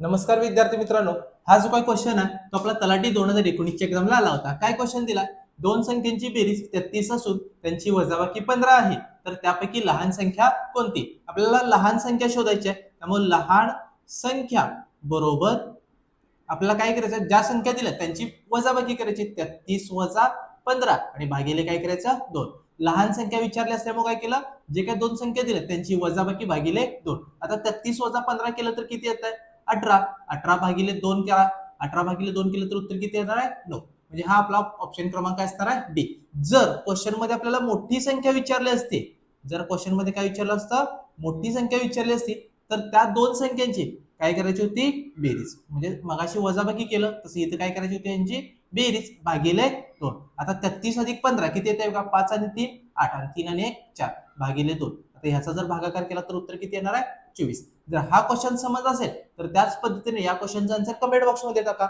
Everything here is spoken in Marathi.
नमस्कार विद्यार्थी मित्रांनो, हा जो काही क्वेश्चन आहे तो आपला तलाठी 2019 च्या एक्झामला आला होता. काय क्वेश्चन दिला? दोन संख्यांची बेरीज 33 असून त्यांची वजाबाकी 15 आहे. तर त्यापैकी लहान संख्या कोणती? आपल्याला लहान संख्या शोधायची आहे. त्यामुळे लहान संख्या बरोबर आपल्याला काय करायचं, ज्या संख्या दिल्या त्यांची वजाबाकी करायची. 33 वजा 15 आणि भागिले काय करायचं 2. लहान संख्या विचारली असल्यामुळे काय केलं, जे काही दोन संख्या दिल्या त्यांची वजाबाकी भागिले 2. आता 33 वजा 15 केलं तर किती येत आहे? 18. 18 भागिले 2 करा. 18 भागिले 2 केलं तर उत्तर किती येणार आहे? 9. म्हणजे हा आपला ऑप्शन क्रमांक असणार आहे डी. जर क्वेश्चन मध्ये आपल्याला मोठी संख्या विचारली असते, जर क्वेश्चन मध्ये काय विचारलं असतं, मोठी संख्या विचारली असती, तर त्या दोन संख्यांची काय करायची होती? बेरीज. म्हणजे मगाशी वजाबाकी केलं तसं इथे काय करायची होती? यांची बेरीज भागिले 2. आता 33 अधिक 15 किती येते बघा? 5 आणि 3 8 आणि 3 आणि 1 4 भागिले 2. आता ह्याचा जर भागाकार केला तर उत्तर किती येणार आहे? 24. जर हा क्वेश्चन समज असेल तर त्याच पद्धतीने या क्वेश्चनचा आन्सर कमेंट बॉक्स मध्ये टाका.